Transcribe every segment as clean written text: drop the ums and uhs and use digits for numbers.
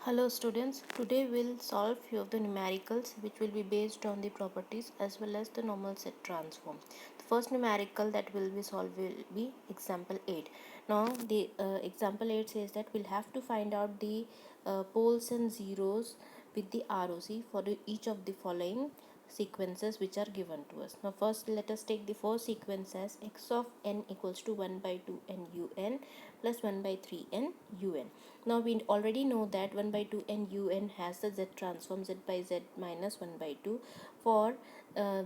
Hello students, today we'll solve few of the numericals which will be based on the properties as well as the normal set transform. The first numerical that will be solved will be example 8. Now the example 8 says that we'll have to find out the poles and zeros with the ROC for each of the following sequences which are given to us. Now first let us take the first sequence as x of n equals to 1 by 2 n un plus 1 by 3 n un. Now we already know that 1 by 2 n un has the z transform z by z minus 1 by 2 for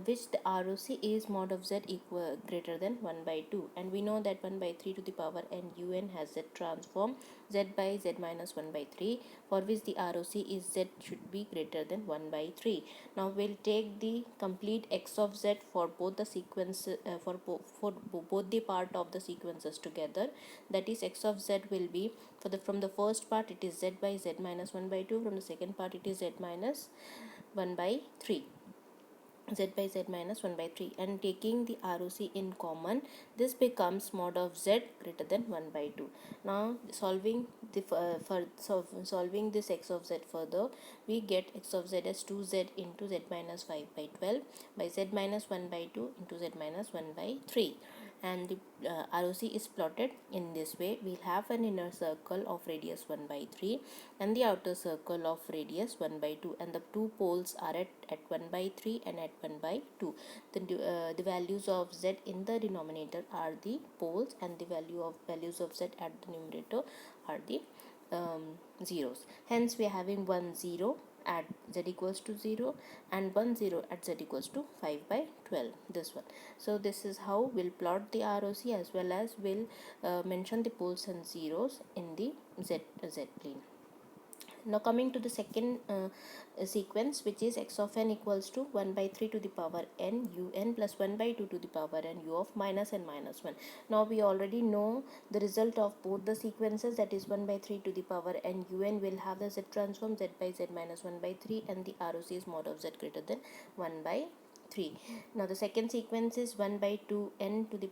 which the ROC is mod of z equal greater than 1 by 2, and we know that 1 by 3 to the power n un has z transform z by z minus 1 by 3 for which the ROC is z should be greater than 1 by 3. Now we'll take the complete x of z for both the sequence for both the part of the sequences together. That is, x of z will be for the from the first part it is z by z minus 1 by 2, from the second part it is z minus 1 by 3, z by z minus 1 by 3, and taking the ROC in common, this becomes mod of z greater than 1 by 2. Now solving the solving this x of z further, we get x of z as 2z into z minus 5 by 12 by z minus 1 by 2 into z minus 1 by 3, and the ROC is plotted in this way. We'll have an inner circle of radius 1 by 3 and the outer circle of radius 1 by 2, and the two poles are at 1 by 3 and at 1 by 2. The values of z in the denominator are the poles, and the values of z at the numerator are the zeros. Hence we are having 1 0 at z equals to 0 and 1 0 at z equals to 5 by 12, this one. So this is how we'll plot the ROC as well as we'll mention the poles and zeros in the z plane. Now coming to the second sequence, which is x of n equals to 1 by 3 to the power n un plus 1 by 2 to the power n u of minus n minus 1. Now we already know the result of both the sequences, that is 1 by 3 to the power n un will have the z transform z by z minus 1 by 3, and the ROC is mod of z greater than 1 by 3. Now the second sequence is 1 by 2 n to the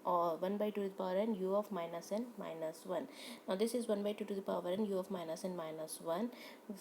or 1 by 2 to the power n u of minus n minus 1. Now this is 1 by 2 to the power n u of minus n minus 1,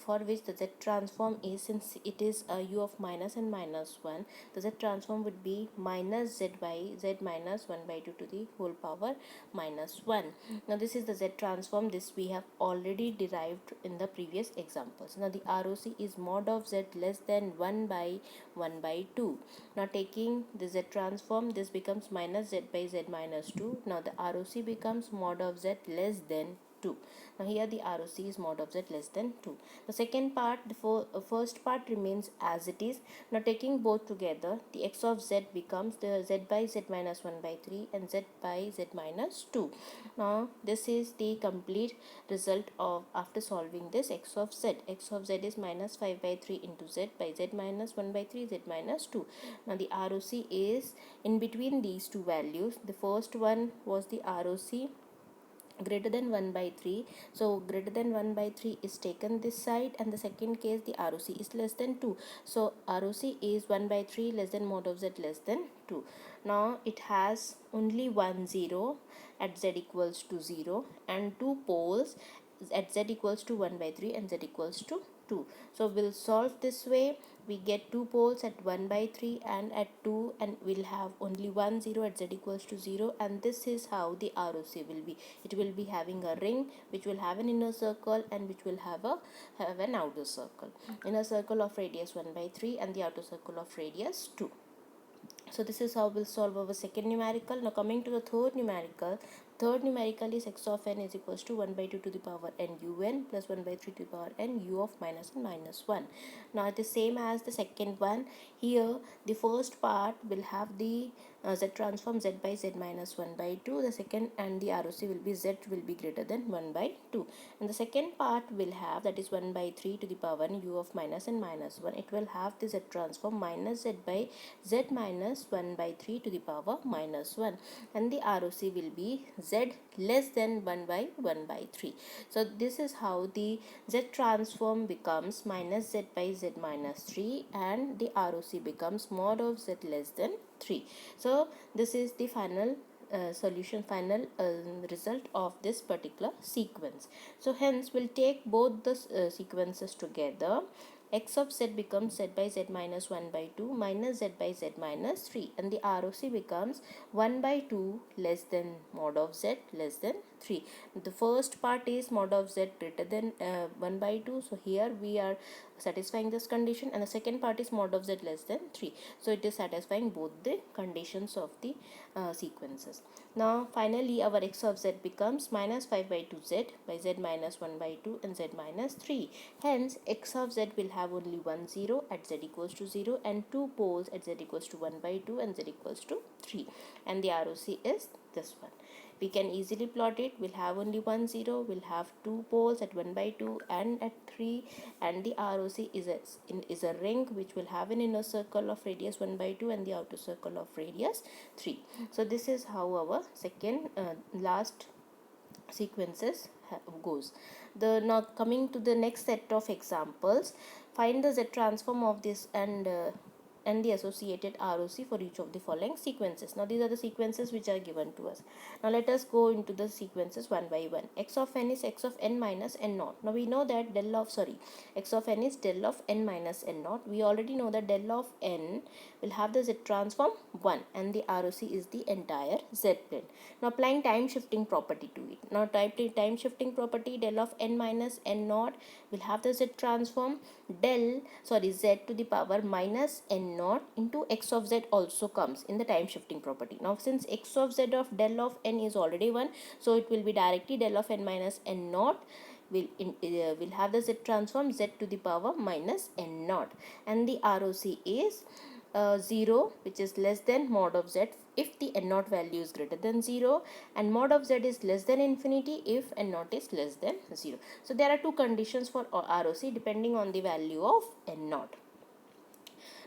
for which the z transform is, since it is a u of minus n minus 1, the z transform would be minus z by z minus 1 by 2 to the whole power minus 1. Now this is the z transform. This we have already derived in the previous examples. Now the ROC is mod of z less than 1 by 1 by 2. Now taking the z transform, this becomes minus z by z minus 2. Now the ROC becomes mod of z less than 2. Now here the ROC is mod of z less than 2. The second part, the first part remains as it is. Now taking both together, the x of z becomes the z by z minus 1 by 3 and z by z minus 2. Now this is the complete result of after solving this x of z. X of z is minus 5 by 3 into z by z minus 1 by 3 z minus 2. Now the ROC is in between these two values. The first one was the ROC greater than 1 by 3, so greater than 1 by 3 is taken this side, and the second case the ROC is less than 2, so ROC is 1 by 3 less than mod of z less than 2. Now it has only 1 0 at z equals to 0 and two poles at z equals to 1 by 3 and z equals to 2. So we'll solve this way. We get two poles at 1 by 3 and at 2, and we'll have only 1 0 at z equals to 0, and this is how the ROC will be. It will be having a ring which will have an inner circle and which will have an outer circle. Inner circle of radius 1 by 3 and the outer circle of radius 2. So this is how we'll solve our second numerical. Now coming to the third numerical. Third numerical is x of n is equals to 1 by 2 to the power n un plus 1 by 3 to the power n u of minus n minus 1. Now it is same as the second one. Here the first part will have the z transform z by z minus 1 by 2. The second, and the ROC will be z will be greater than 1 by 2. And the second part will have, that is 1 by 3 to the power n u of minus n minus 1. It will have the z transform minus z by z minus 1 by 3 to the power minus 1, and the ROC will be z less than 1 by 1 by 3. So this is how the z transform becomes minus z by z minus 3, and the ROC becomes mod of z less than 3. So this is the final final result of this particular sequence. So hence we'll take both the sequences together. X of z becomes z by z minus 1 by 2 minus z by z minus 3, and the ROC becomes 1 by 2 less than mod of z less than 3. The first part is mod of z greater than 1 by 2, so here we are satisfying this condition, and the second part is mod of z less than 3, so it is satisfying both the conditions of the sequences. Now finally our x of z becomes minus 5 by 2 z by z minus 1 by 2 and z minus 3. Hence x of z will have only 1 0 at z equals to 0 and 2 poles at z equals to 1 by 2 and z equals to 3, and the ROC is this one. We can easily plot it. We'll have only 1 0, we'll have 2 poles at 1 by 2 and at 3, and the ROC is a ring which will have an inner circle of radius 1 by 2 and the outer circle of radius 3. So this is how our second last sequences goes. Now coming to the next set of examples, find the z transform of this and the associated ROC for each of the following sequences. Now these are the sequences which are given to us. Now let us go into the sequences one by one. X of n is x of n minus n naught. Now we know that x of n is del of n minus n naught. We already know that del of n will have the z transform 1 and the ROC is the entire z plane. Now applying time shifting property to it. Now time shifting property, del of n minus n naught will have the z transform z to the power minus n naught into x of z also comes in the time shifting property. Now since x of z of del of n is already 1, so it will be directly del of n minus n naught will have the z transform z to the power minus n naught, and the ROC is 0, which is less than mod of z if the n naught value is greater than 0, and mod of z is less than infinity if n naught is less than 0. So there are two conditions for ROC depending on the value of n naught.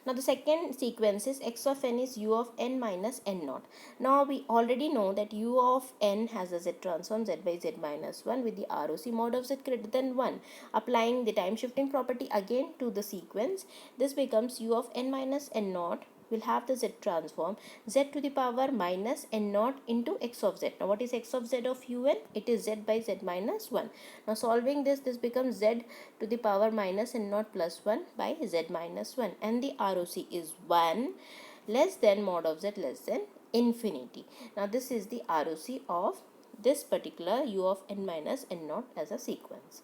Now the second sequence is x of n is u of n minus n naught. Now we already know that u of n has a z transform z by z minus 1 with the ROC mod of z greater than 1. Applying the time shifting property again to the sequence, this becomes u of n minus n naught will have the z transform z to the power minus n naught into x of z. Now what is x of z of un? It is z by z minus 1. Now solving this becomes z to the power minus n naught plus 1 by z minus 1, and the ROC is 1 less than mod of z less than infinity. Now this is the ROC of this particular u of n minus n naught as a sequence.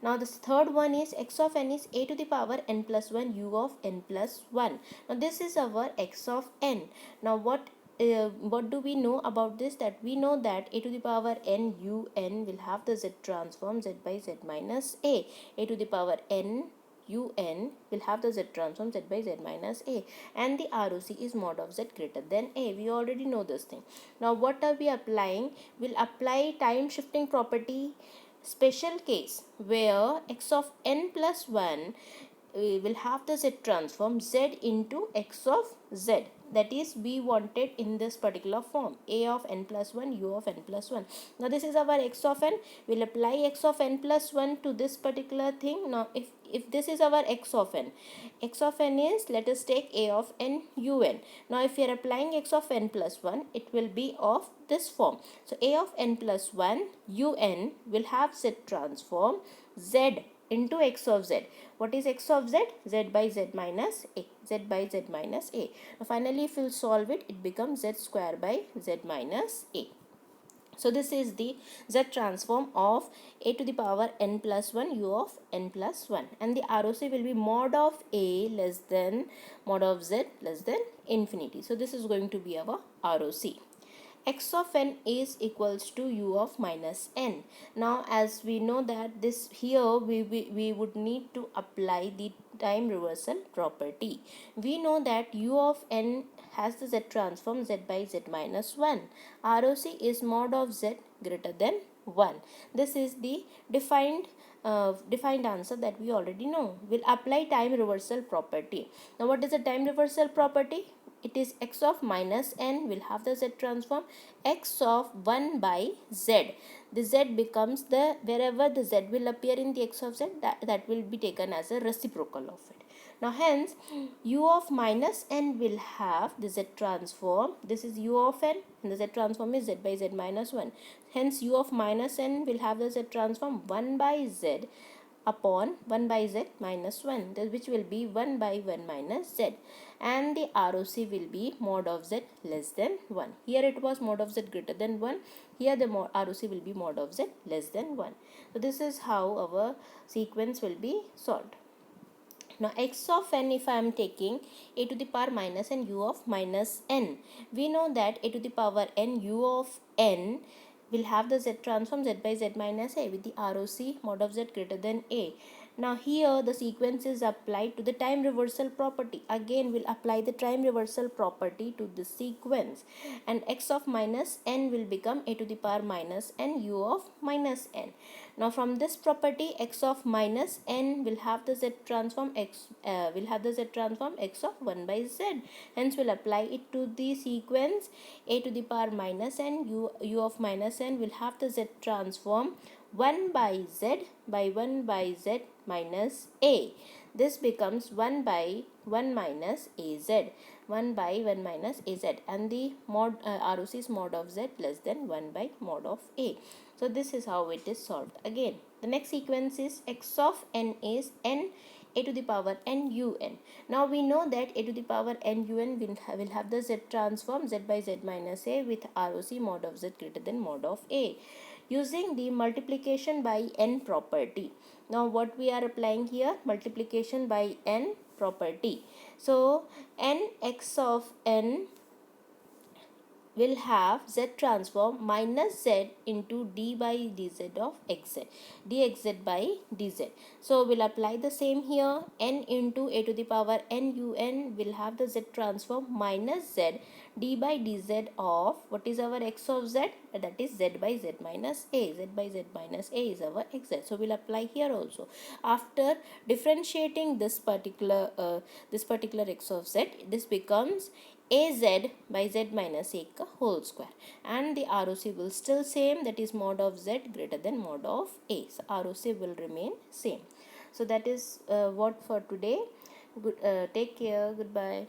Now the third one is x of n is a to the power n plus 1 u of n plus 1. Now this is our x of n. Now what do we know about this? That we know that a to the power n u n will have the z transform z by z minus a. A to the power n un will have the z transform z by z minus a, and the ROC is mod of z greater than a. We already know this thing. Now what are we applying? We'll apply time shifting property special case where x of n plus 1 will have the z transform z into x of z. That is, we wanted in this particular form, a of n plus 1 u of n plus 1. Now this is our x of n. We'll apply x of n plus 1 to this particular thing. Now if this is our x of n is, let us take a of n un. Now if we are applying x of n plus 1, it will be of this form. So a of n plus 1 un will have z transform z into x of z. What is x of z? Z by z minus a. Z by z minus a. Now finally if you solve it, it becomes z square by z minus a. So this is the z transform of a to the power n plus 1 u of n plus 1, and the ROC will be mod of a less than mod of z less than infinity. So this is going to be our ROC. X of n is equals to u of minus n. Now as we know that this here we would need to apply the time reversal property. We know that u of n has the z transform z by z minus 1. ROC is mod of z greater than 1. This is the defined answer that we already know. We'll apply time reversal property. Now what is the time reversal property? It is x of minus n will have the z transform x of 1 by z. The z becomes wherever the z will appear in the x of z, that will be taken as a reciprocal of it. Now hence u of minus n will have the z transform. This is u of n and the z transform is z by z minus 1. Hence u of minus n will have the z transform 1 by z upon 1 by z minus 1, which will be 1 by 1 minus z, and the ROC will be mod of z less than 1. Here it was mod of z greater than 1. Here the ROC will be mod of z less than 1. So this is how our sequence will be solved. Now x of n, if I am taking a to the power minus n u of minus n, we know that a to the power n u of n will have the z transform z by z minus a with the ROC mod of z greater than a. Now here the sequence is applied to the time reversal property. Again we'll apply the time reversal property to the sequence, and x of minus n will become a to the power minus n u of minus n. Now from this property, x of minus n will have the z transform x of 1 by z. Hence we'll apply it to the sequence a to the power minus n u of minus n will have the z transform 1 by z by 1 by z minus a. This becomes 1 by 1 minus az, 1 by 1 minus az, and the mod ROC is mod of z less than 1 by mod of a. So this is how it is solved. Again, the next sequence is x of n is n a to the power n u n. Now we know that a to the power n u n will have the z transform z by z minus a with ROC mod of z greater than mod of a, using the multiplication by n property. Now what we are applying here? Multiplication by n property. So n x of n will have z transform minus z into d by dz of xz, dxz by dz. So we'll apply the same here. N into a to the power n u n will have the z transform minus z d by dz of what is our x of z, that is z by z minus a. Z by z minus a is our xz. So we'll apply here also. After differentiating this particular x of z, this becomes az by z minus a ka whole square, and the ROC will still same, that is mod of z greater than mod of a. So ROC will remain same. So that is what for today. Take care. Goodbye.